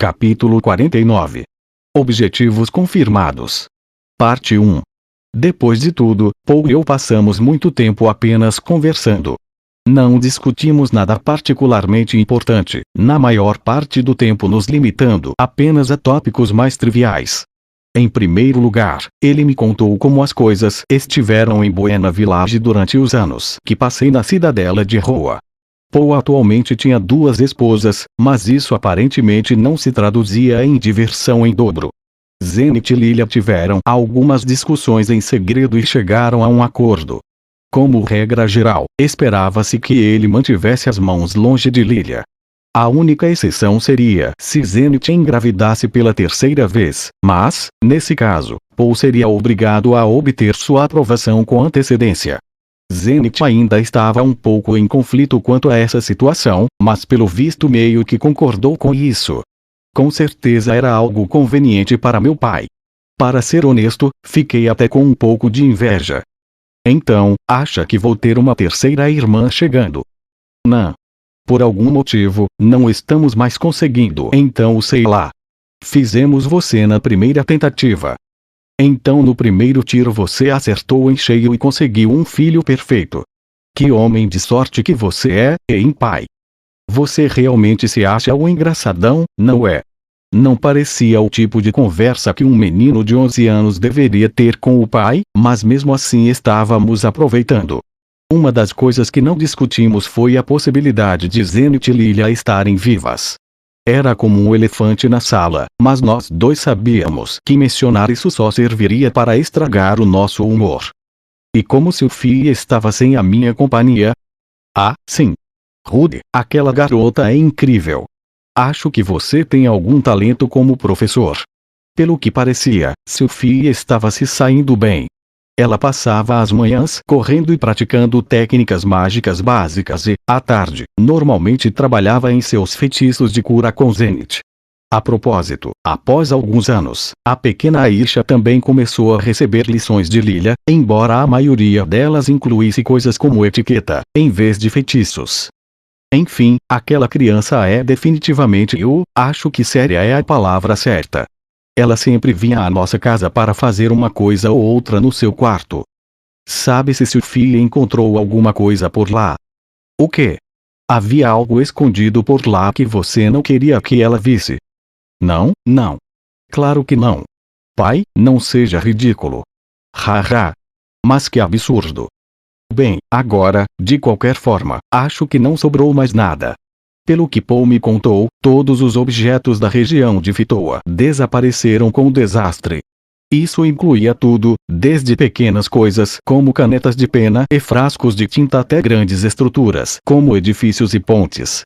Capítulo 49. Objetivos confirmados. Parte 1. Depois de tudo, Paul e eu passamos muito tempo apenas conversando. Não discutimos nada particularmente importante, na maior parte do tempo nos limitando apenas a tópicos mais triviais. Em primeiro lugar, ele me contou como as coisas estiveram em Buena Village durante os anos que passei na cidadela de Roa. Paul atualmente tinha 2 esposas, mas isso aparentemente não se traduzia em diversão em dobro. Zenith e Lilia tiveram algumas discussões em segredo e chegaram a um acordo. Como regra geral, esperava-se que ele mantivesse as mãos longe de Lilia. A única exceção seria se Zenith engravidasse pela 3ª vez, mas, nesse caso, Paul seria obrigado a obter sua aprovação com antecedência. Zenith ainda estava um pouco em conflito quanto a essa situação, mas pelo visto meio que concordou com isso. Com certeza era algo conveniente para meu pai. Para ser honesto, fiquei até com um pouco de inveja. Então, acha que vou ter uma 3ª irmã chegando? Não. Por algum motivo, não estamos mais conseguindo. Então sei lá. Fizemos você na primeira tentativa. Então no primeiro tiro você acertou em cheio e conseguiu um filho perfeito. Que homem de sorte que você é, hein, pai? Você realmente se acha um engraçadão, não é? Não parecia o tipo de conversa que um menino de 11 anos deveria ter com o pai, mas mesmo assim estávamos aproveitando. Uma das coisas que não discutimos foi a possibilidade de Zenith e Lilia estarem vivas. Era como um elefante na sala, mas nós dois sabíamos que mencionar isso só serviria para estragar o nosso humor. E como Sophie estava sem a minha companhia? Ah, sim. Rudy, aquela garota é incrível. Acho que você tem algum talento como professor. Pelo que parecia, Sophie estava se saindo bem. Ela passava as manhãs correndo e praticando técnicas mágicas básicas e, à tarde, normalmente trabalhava em seus feitiços de cura com Zenith. A propósito, após alguns anos, a pequena Aisha também começou a receber lições de Lilia, embora a maioria delas incluísse coisas como etiqueta, em vez de feitiços. Enfim, aquela criança é definitivamente acho que séria é a palavra certa. Ela sempre vinha à nossa casa para fazer uma coisa ou outra no seu quarto. Sabe se Sophie encontrou alguma coisa por lá? O quê? Havia algo escondido por lá que você não queria que ela visse? Não, não. Claro que não. Pai, não seja ridículo. Haha. Mas que absurdo. Bem, agora, de qualquer forma, acho que não sobrou mais nada. Pelo que Paul me contou, todos os objetos da região de Fitoa desapareceram com o desastre. Isso incluía tudo, desde pequenas coisas como canetas de pena e frascos de tinta até grandes estruturas como edifícios e pontes.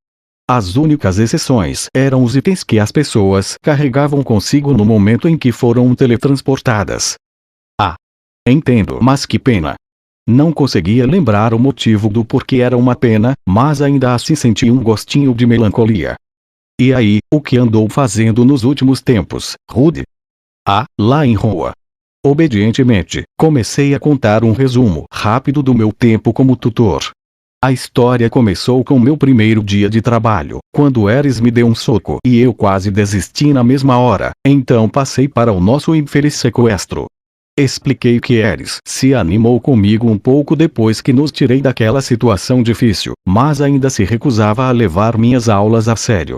As únicas exceções eram os itens que as pessoas carregavam consigo no momento em que foram teletransportadas. Ah! Entendo, mas que pena! Não conseguia lembrar o motivo do porquê era uma pena, mas ainda assim senti um gostinho de melancolia. E aí, o que andou fazendo nos últimos tempos, Rudy? Ah, lá em Roa. Obedientemente, comecei a contar um resumo rápido do meu tempo como tutor. A história começou com meu primeiro dia de trabalho, quando Eris me deu um soco e eu quase desisti na mesma hora, então passei para o nosso infeliz sequestro. Expliquei que Eris se animou comigo um pouco depois que nos tirei daquela situação difícil, mas ainda se recusava a levar minhas aulas a sério.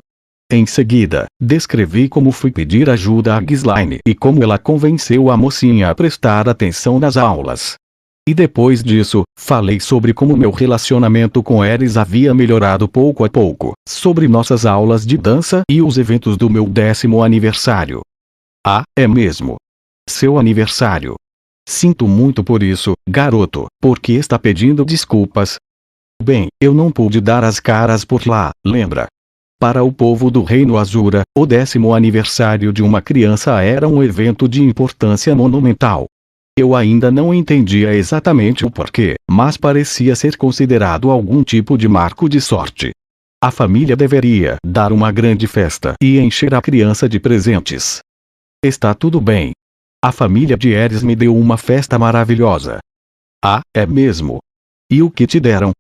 Em seguida, descrevi como fui pedir ajuda a Ghislaine e como ela convenceu a mocinha a prestar atenção nas aulas. E depois disso, falei sobre como meu relacionamento com Eris havia melhorado pouco a pouco, sobre nossas aulas de dança e os eventos do meu 10º aniversário. Ah, é mesmo. Seu aniversário. Sinto muito por isso, garoto, porque está pedindo desculpas. Bem, eu não pude dar as caras por lá, lembra? Para o povo do Reino Azura, o 10º aniversário de uma criança era um evento de importância monumental. Eu ainda não entendia exatamente o porquê, mas parecia ser considerado algum tipo de marco de sorte. A família deveria dar uma grande festa e encher a criança de presentes. Está tudo bem. A família de Eris me deu uma festa maravilhosa. Ah, é mesmo? E o que te deram?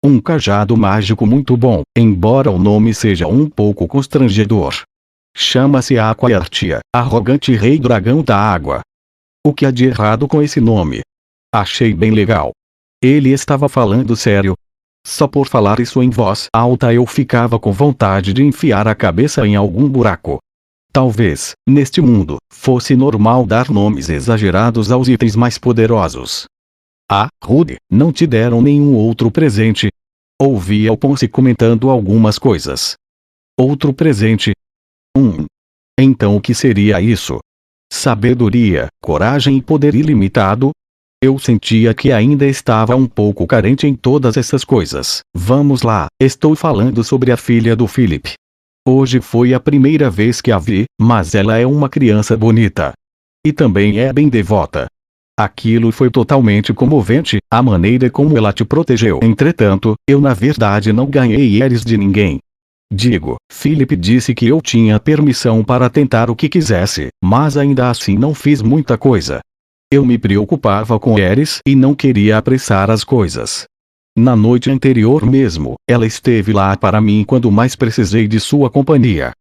Um cajado mágico muito bom, embora o nome seja um pouco constrangedor. Chama-se Aquaertia, arrogante rei dragão da água. O que há de errado com esse nome? Achei bem legal. Ele estava falando sério. Só por falar isso em voz alta eu ficava com vontade de enfiar a cabeça em algum buraco. Talvez, neste mundo, fosse normal dar nomes exagerados aos itens mais poderosos. Ah, Rude, não te deram nenhum outro presente? Ouvi Alphonse comentando algumas coisas. Outro presente? Então o que seria isso? Sabedoria, coragem e poder ilimitado? Eu sentia que ainda estava um pouco carente em todas essas coisas. Vamos lá, estou falando sobre a filha do Philip. Hoje foi a primeira vez que a vi, mas ela é uma criança bonita. E também é bem devota. Aquilo foi totalmente comovente, a maneira como ela te protegeu. Entretanto, eu na verdade não ganhei Eris de ninguém. Digo, Philip disse que eu tinha permissão para tentar o que quisesse, mas ainda assim não fiz muita coisa. Eu me preocupava com Eris e não queria apressar as coisas. Na noite anterior mesmo, ela esteve lá para mim quando mais precisei de sua companhia.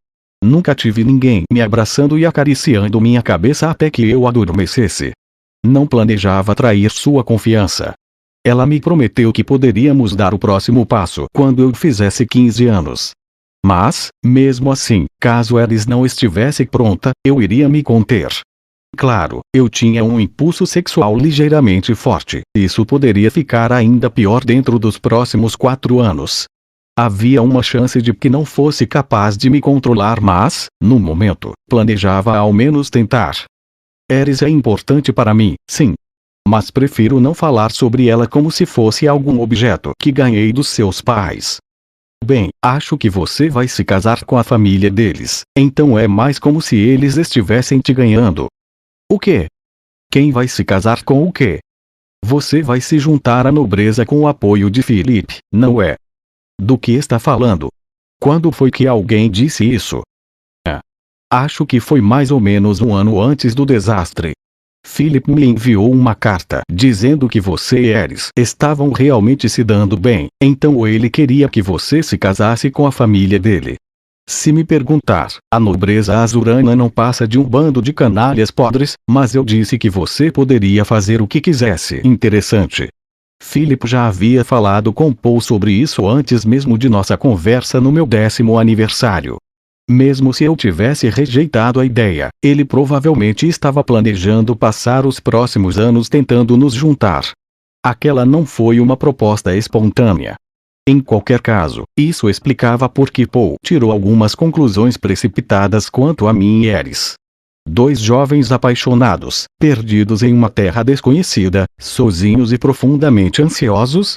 Nunca tive ninguém me abraçando e acariciando minha cabeça até que eu adormecesse. Não planejava trair sua confiança. Ela me prometeu que poderíamos dar o próximo passo quando eu fizesse 15 anos. Mas, mesmo assim, caso Eris não estivesse pronta, eu iria me conter. Claro, eu tinha um impulso sexual ligeiramente forte. Isso poderia ficar ainda pior dentro dos próximos 4 anos. Havia uma chance de que não fosse capaz de me controlar, mas, no momento, planejava ao menos tentar. Eris é importante para mim, sim. Mas prefiro não falar sobre ela como se fosse algum objeto que ganhei dos seus pais. Bem, acho que você vai se casar com a família deles, então é mais como se eles estivessem te ganhando. O quê? Quem vai se casar com o quê? Você vai se juntar à nobreza com o apoio de Philip, não é? Do que está falando? Quando foi que alguém disse isso? Acho que foi mais ou menos um ano antes do desastre. Philip me enviou uma carta dizendo que você e Eris estavam realmente se dando bem, então ele queria que você se casasse com a família dele. Se me perguntar, a nobreza azurana não passa de um bando de canalhas podres, mas eu disse que você poderia fazer o que quisesse. Interessante. Philip já havia falado com Paul sobre isso antes mesmo de nossa conversa no meu 10º aniversário. Mesmo se eu tivesse rejeitado a ideia, ele provavelmente estava planejando passar os próximos anos tentando nos juntar. Aquela não foi uma proposta espontânea. Em qualquer caso, isso explicava por que Paul tirou algumas conclusões precipitadas quanto a mim e Eris. 2 jovens apaixonados, perdidos em uma terra desconhecida, sozinhos e profundamente ansiosos?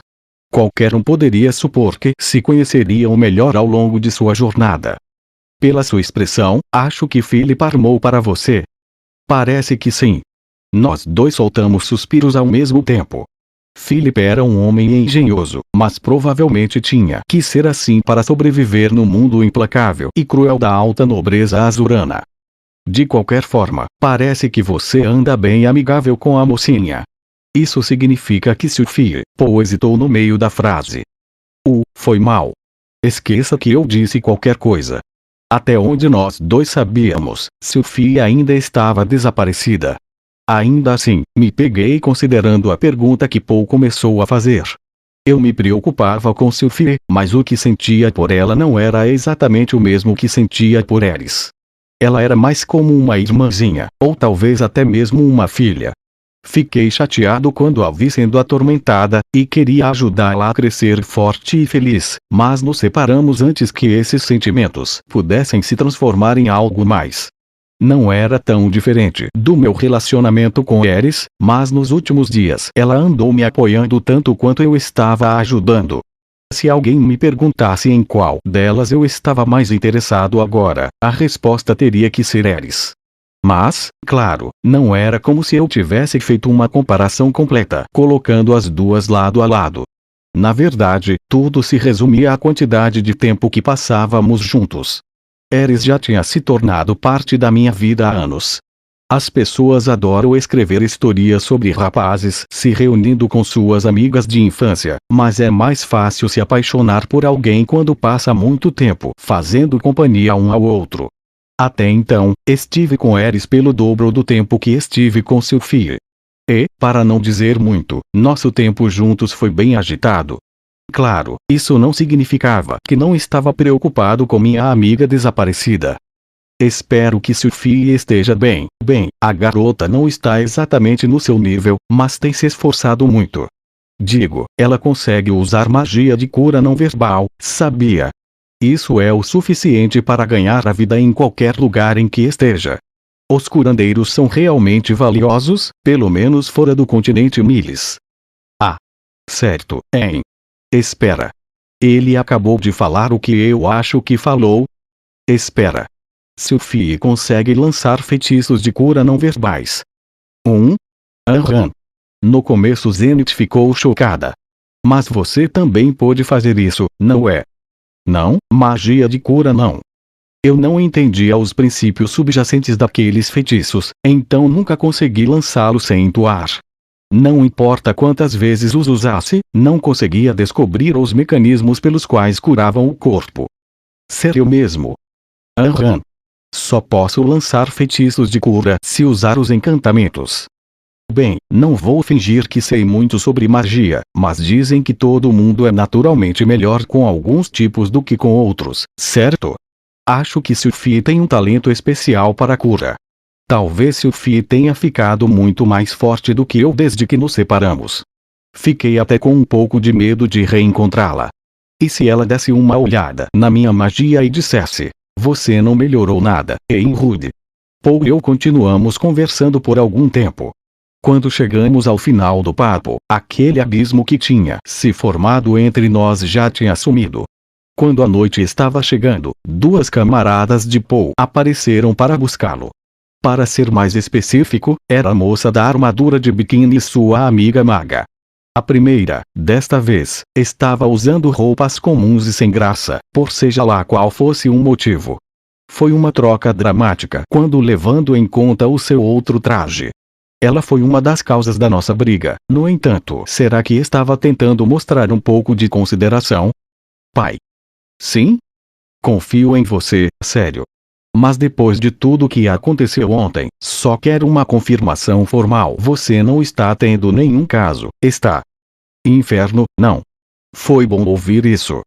Qualquer um poderia supor que se conheceriam melhor ao longo de sua jornada. Pela sua expressão, acho que Philip armou para você. Parece que sim. Nós 2 soltamos suspiros ao mesmo tempo. Philip era um homem engenhoso, mas provavelmente tinha que ser assim para sobreviver no mundo implacável e cruel da alta nobreza azurana. De qualquer forma, parece que você anda bem amigável com a mocinha. Isso significa que Sophie, Paul hesitou no meio da frase. Foi mal. Esqueça que eu disse qualquer coisa. Até onde nós 2 sabíamos, Sophie ainda estava desaparecida. Ainda assim, me peguei considerando a pergunta que Paul começou a fazer. Eu me preocupava com Sophie, mas o que sentia por ela não era exatamente o mesmo que sentia por Eris. Ela era mais como uma irmãzinha, ou talvez até mesmo uma filha. Fiquei chateado quando a vi sendo atormentada, e queria ajudá-la a crescer forte e feliz, mas nos separamos antes que esses sentimentos pudessem se transformar em algo mais. Não era tão diferente do meu relacionamento com Eris, mas nos últimos dias ela andou me apoiando tanto quanto eu estava a ajudando. Se alguém me perguntasse em qual delas eu estava mais interessado agora, a resposta teria que ser Eris. Mas, claro, não era como se eu tivesse feito uma comparação completa, colocando as duas lado a lado. Na verdade, tudo se resumia à quantidade de tempo que passávamos juntos. Eris já tinha se tornado parte da minha vida há anos. As pessoas adoram escrever histórias sobre rapazes se reunindo com suas amigas de infância, mas é mais fácil se apaixonar por alguém quando passa muito tempo fazendo companhia um ao outro. Até então, estive com Eris pelo dobro do tempo que estive com Sophie. E, para não dizer muito, nosso tempo juntos foi bem agitado. Claro, isso não significava que não estava preocupado com minha amiga desaparecida. Espero que Sophie esteja bem. Bem, a garota não está exatamente no seu nível, mas tem se esforçado muito. Digo, ela consegue usar magia de cura não verbal, sabia? Isso é o suficiente para ganhar a vida em qualquer lugar em que esteja. Os curandeiros são realmente valiosos, pelo menos fora do continente Miles. Ah. Certo, hein? Espera. Ele acabou de falar o que eu acho que falou? Espera. Sophie consegue lançar feitiços de cura não verbais. Aham. No começo Zenith ficou chocada. Mas você também pode fazer isso, não é? Não, magia de cura não. Eu não entendia os princípios subjacentes daqueles feitiços, então nunca consegui lançá-los sem entoar. Não importa quantas vezes os usasse, não conseguia descobrir os mecanismos pelos quais curavam o corpo. Sério mesmo? Aham. Só posso lançar feitiços de cura se usar os encantamentos. Bem, não vou fingir que sei muito sobre magia, mas dizem que todo mundo é naturalmente melhor com alguns tipos do que com outros, certo? Acho que Sophie tem um talento especial para a cura. Talvez Sophie tenha ficado muito mais forte do que eu desde que nos separamos. Fiquei até com um pouco de medo de reencontrá-la. E se ela desse uma olhada na minha magia e dissesse: você não melhorou nada, hein, Rude? Paul e eu continuamos conversando por algum tempo. Quando chegamos ao final do papo, aquele abismo que tinha se formado entre nós já tinha sumido. Quando a noite estava chegando, duas camaradas de Paul apareceram para buscá-lo. Para ser mais específico, era a moça da armadura de biquíni e sua amiga maga. A primeira, desta vez, estava usando roupas comuns e sem graça, por seja lá qual fosse o motivo. Foi uma troca dramática quando levando em conta o seu outro traje. Ela foi uma das causas da nossa briga. No entanto, será que estava tentando mostrar um pouco de consideração? Pai. Sim? Confio em você, sério. Mas depois de tudo que aconteceu ontem, só quero uma confirmação formal. Você não está tendo nenhum caso, está? Inferno, não. Foi bom ouvir isso.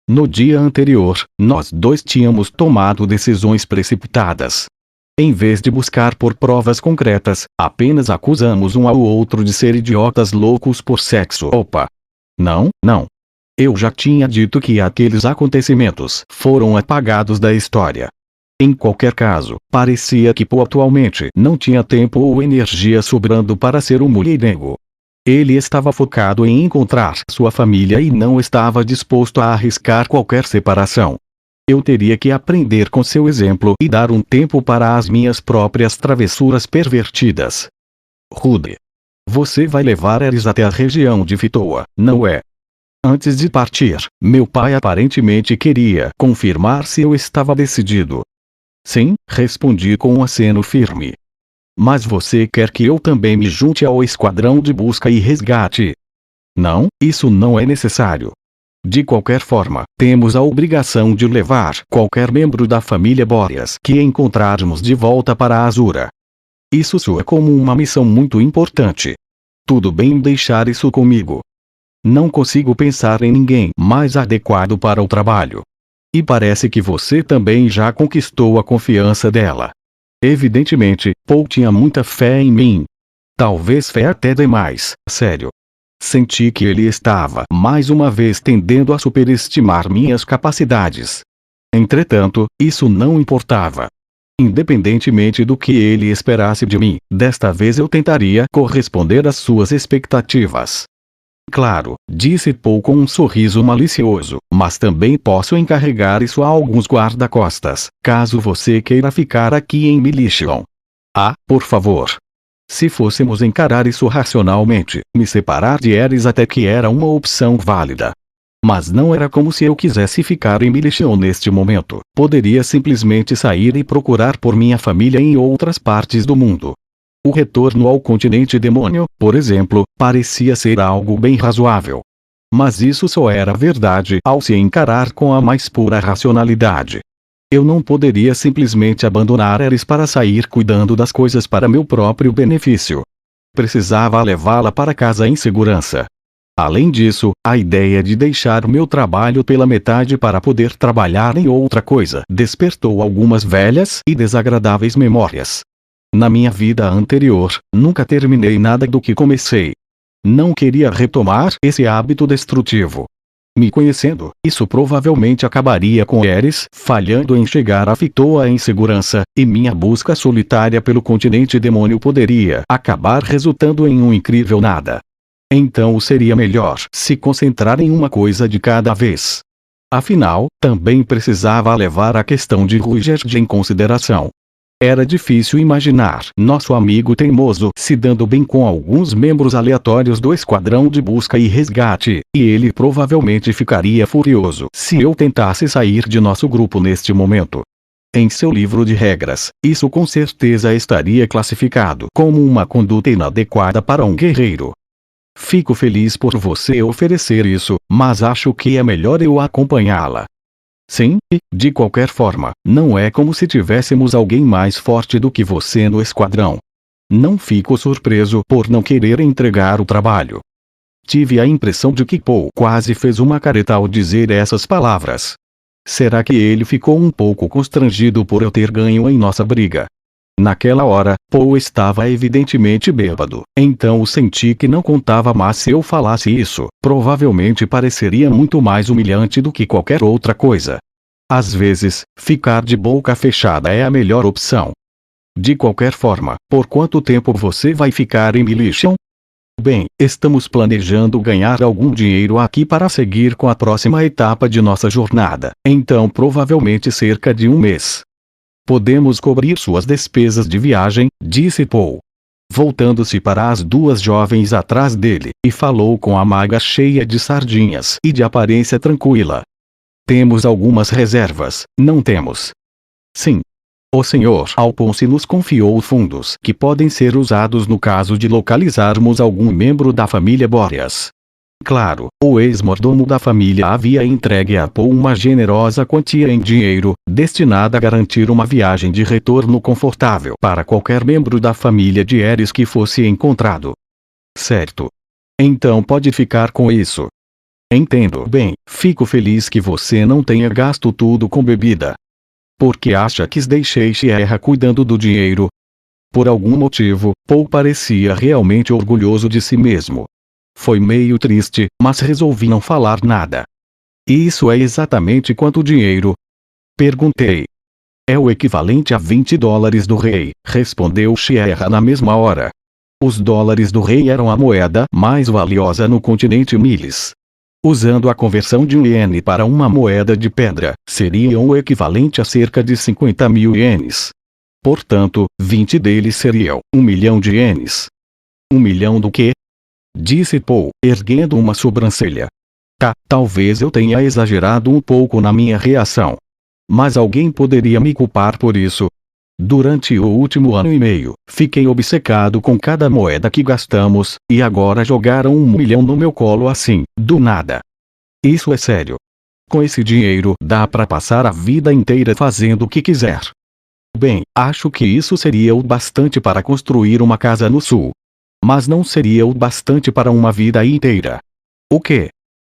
No dia anterior, nós dois tínhamos tomado decisões precipitadas. Em vez de buscar por provas concretas, apenas acusamos um ao outro de ser idiotas loucos por sexo. Opa! Não, não. Eu já tinha dito que aqueles acontecimentos foram apagados da história. Em qualquer caso, parecia que Paul atualmente não tinha tempo ou energia sobrando para ser um mulherengo. Ele estava focado em encontrar sua família e não estava disposto a arriscar qualquer separação. Eu teria que aprender com seu exemplo e dar um tempo para as minhas próprias travessuras pervertidas. Rude. Você vai levar Eris até a região de Fitoa, não é? Antes de partir, meu pai aparentemente queria confirmar se eu estava decidido. Sim, respondi com um aceno firme. Mas você quer que eu também me junte ao esquadrão de busca e resgate? Não, isso não é necessário. De qualquer forma, temos a obrigação de levar qualquer membro da família Boreas que encontrarmos de volta para a Azura. Isso soa como uma missão muito importante. Tudo bem deixar isso comigo. Não consigo pensar em ninguém mais adequado para o trabalho. E parece que você também já conquistou a confiança dela. Evidentemente, Paul tinha muita fé em mim. Talvez fé até demais, sério. Senti que ele estava mais uma vez tendendo a superestimar minhas capacidades. Entretanto, isso não importava. Independentemente do que ele esperasse de mim, desta vez eu tentaria corresponder às suas expectativas. Claro, disse Paul com um sorriso malicioso, mas também posso encarregar isso a alguns guarda-costas, caso você queira ficar aqui em Militian. Ah, por favor. Se fôssemos encarar isso racionalmente, me separar de Eris até que era uma opção válida. Mas não era como se eu quisesse ficar em Militian neste momento. Poderia simplesmente sair e procurar por minha família em outras partes do mundo. O retorno ao continente demônio, por exemplo, parecia ser algo bem razoável. Mas isso só era verdade ao se encarar com a mais pura racionalidade. Eu não poderia simplesmente abandonar Eris para sair cuidando das coisas para meu próprio benefício. Precisava levá-la para casa em segurança. Além disso, a ideia de deixar o meu trabalho pela metade para poder trabalhar em outra coisa despertou algumas velhas e desagradáveis memórias. Na minha vida anterior, nunca terminei nada do que comecei. Não queria retomar esse hábito destrutivo. Me conhecendo, isso provavelmente acabaria com Eris falhando em chegar a Fitoa em segurança, e minha busca solitária pelo continente demônio poderia acabar resultando em um incrível nada. Então seria melhor se concentrar em uma coisa de cada vez. Afinal, também precisava levar a questão de Ruigerd em consideração. Era difícil imaginar nosso amigo teimoso se dando bem com alguns membros aleatórios do esquadrão de busca e resgate, e ele provavelmente ficaria furioso se eu tentasse sair de nosso grupo neste momento. Em seu livro de regras, isso com certeza estaria classificado como uma conduta inadequada para um guerreiro. Fico feliz por você oferecer isso, mas acho que é melhor eu acompanhá-la. Sim, e, de qualquer forma, não é como se tivéssemos alguém mais forte do que você no esquadrão. Não fico surpreso por não querer entregar o trabalho. Tive a impressão de que Paul quase fez uma careta ao dizer essas palavras. Será que ele ficou um pouco constrangido por eu ter ganho em nossa briga? Naquela hora, Paul estava evidentemente bêbado, então senti que não contava, mas se eu falasse isso, provavelmente pareceria muito mais humilhante do que qualquer outra coisa. Às vezes, ficar de boca fechada é a melhor opção. De qualquer forma, por quanto tempo você vai ficar em Militian? Bem, estamos planejando ganhar algum dinheiro aqui para seguir com a próxima etapa de nossa jornada, então provavelmente cerca de um mês. Podemos cobrir suas despesas de viagem, disse Paul. Voltando-se para as duas jovens atrás dele, e falou com a maga cheia de sardinhas e de aparência tranquila. Temos algumas reservas, não temos? Sim. O Sr. Alphonse nos confiou fundos que podem ser usados no caso de localizarmos algum membro da família Boreas. Claro, o ex-mordomo da família havia entregue a Paul uma generosa quantia em dinheiro, destinada a garantir uma viagem de retorno confortável para qualquer membro da família de Eris que fosse encontrado. Certo. Então pode ficar com isso. Entendo bem, fico feliz que você não tenha gasto tudo com bebida. Por que acha que deixei Sierra cuidando do dinheiro? Por algum motivo, Paul parecia realmente orgulhoso de si mesmo. Foi meio triste, mas resolvi não falar nada. E isso é exatamente quanto dinheiro? Perguntei. É o equivalente a $20 do rei, respondeu Sierra na mesma hora. Os dólares do rei eram a moeda mais valiosa no continente Milis. Usando a conversão de um iene para uma moeda de pedra, seriam o equivalente a cerca de 50.000 ienes. Portanto, 20 deles seriam 1 milhão de ienes. 1 milhão do quê? Disse Paul, erguendo uma sobrancelha. Talvez eu tenha exagerado um pouco na minha reação. Mas alguém poderia me culpar por isso. Durante o último ano e meio, fiquei obcecado com cada moeda que gastamos, e agora jogaram 1 milhão no meu colo assim, do nada. Isso é sério. Com esse dinheiro, dá para passar a vida inteira fazendo o que quiser. Bem, acho que isso seria o bastante para construir uma casa no sul. Mas não seria o bastante para uma vida inteira. O quê?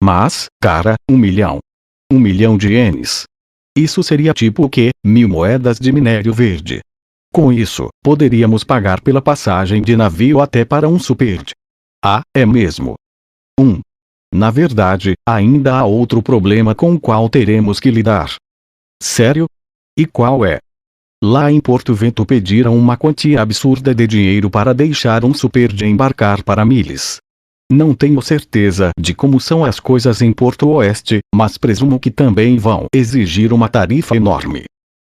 Mas, cara, 1 milhão. 1 milhão de ienes. Isso seria tipo o quê? 1.000 moedas de minério verde. Com isso, poderíamos pagar pela passagem de navio até para um superde. Ah, é mesmo. Na verdade, ainda há outro problema com o qual teremos que lidar. Sério? E qual é? Lá em Porto Vento pediram uma quantia absurda de dinheiro para deixar um superde embarcar para Milis. Não tenho certeza de como são as coisas em Porto Oeste, mas presumo que também vão exigir uma tarifa enorme.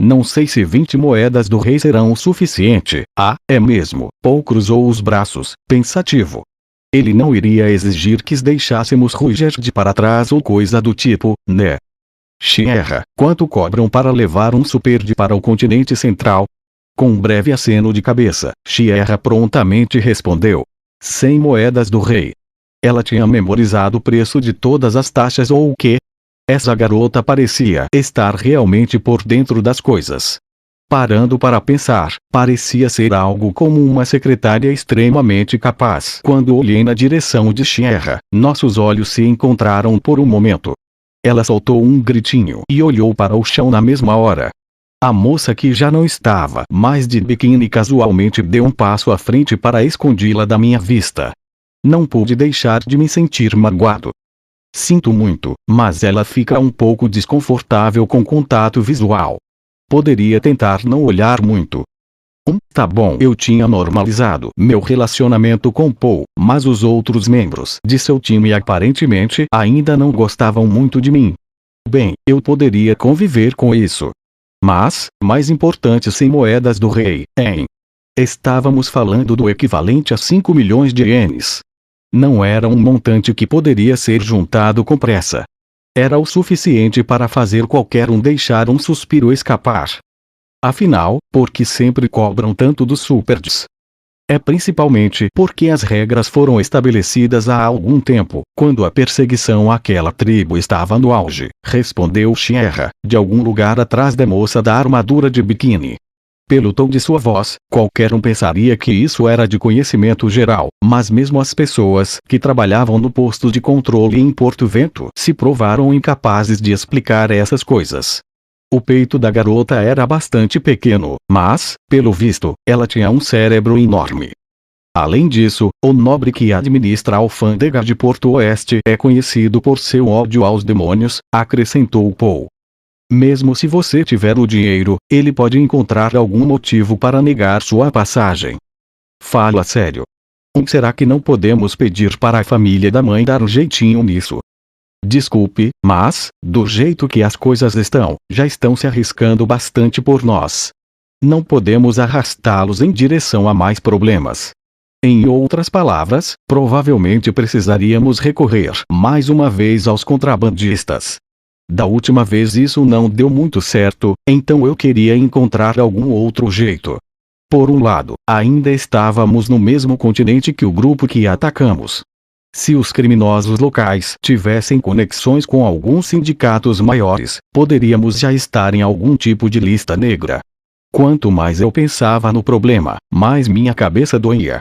Não sei se 20 moedas do rei serão o suficiente. Ah, é mesmo. Paul cruzou os braços, pensativo. Ele não iria exigir que deixássemos Ruigerd para trás ou coisa do tipo, né? Sierra, quanto cobram para levar um superde para o continente central? Com um breve aceno de cabeça, Sierra prontamente respondeu. 100 moedas do rei. Ela tinha memorizado o preço de todas as taxas ou o quê? Essa garota parecia estar realmente por dentro das coisas. Parando para pensar, parecia ser algo como uma secretária extremamente capaz. Quando olhei na direção de Sierra, nossos olhos se encontraram por um momento. Ela soltou um gritinho e olhou para o chão na mesma hora. A moça, que já não estava mais de biquíni, casualmente deu um passo à frente para escondê-la da minha vista. Não pude deixar de me sentir magoado. Sinto muito, mas ela fica um pouco desconfortável com contato visual. Poderia tentar não olhar muito. Tá bom, eu tinha normalizado meu relacionamento com Paul, mas os outros membros de seu time aparentemente ainda não gostavam muito de mim. Bem, eu poderia conviver com isso. Mas, mais importante, sem moedas do rei, hein? Estávamos falando do equivalente a 5 milhões de ienes. Não era um montante que poderia ser juntado com pressa. Era o suficiente para fazer qualquer um deixar um suspiro escapar. Afinal, por que sempre cobram tanto dos Superds? É principalmente porque as regras foram estabelecidas há algum tempo, quando a perseguição àquela tribo estava no auge, respondeu Sierra, de algum lugar atrás da moça da armadura de biquíni. Pelo tom de sua voz, qualquer um pensaria que isso era de conhecimento geral, mas mesmo as pessoas que trabalhavam no posto de controle em Porto Vento se provaram incapazes de explicar essas coisas. O peito da garota era bastante pequeno, mas, pelo visto, ela tinha um cérebro enorme. Além disso, o nobre que administra a alfândega de Porto Oeste é conhecido por seu ódio aos demônios, acrescentou Paul. Mesmo se você tiver o dinheiro, ele pode encontrar algum motivo para negar sua passagem. Falo a sério. Será que não podemos pedir para a família da mãe dar um jeitinho nisso? Desculpe, mas, do jeito que as coisas estão, já estão se arriscando bastante por nós. Não podemos arrastá-los em direção a mais problemas. Em outras palavras, provavelmente precisaríamos recorrer mais uma vez aos contrabandistas. Da última vez isso não deu muito certo, então eu queria encontrar algum outro jeito. Por um lado, ainda estávamos no mesmo continente que o grupo que atacamos. Se os criminosos locais tivessem conexões com alguns sindicatos maiores, poderíamos já estar em algum tipo de lista negra. Quanto mais eu pensava no problema, mais minha cabeça doía.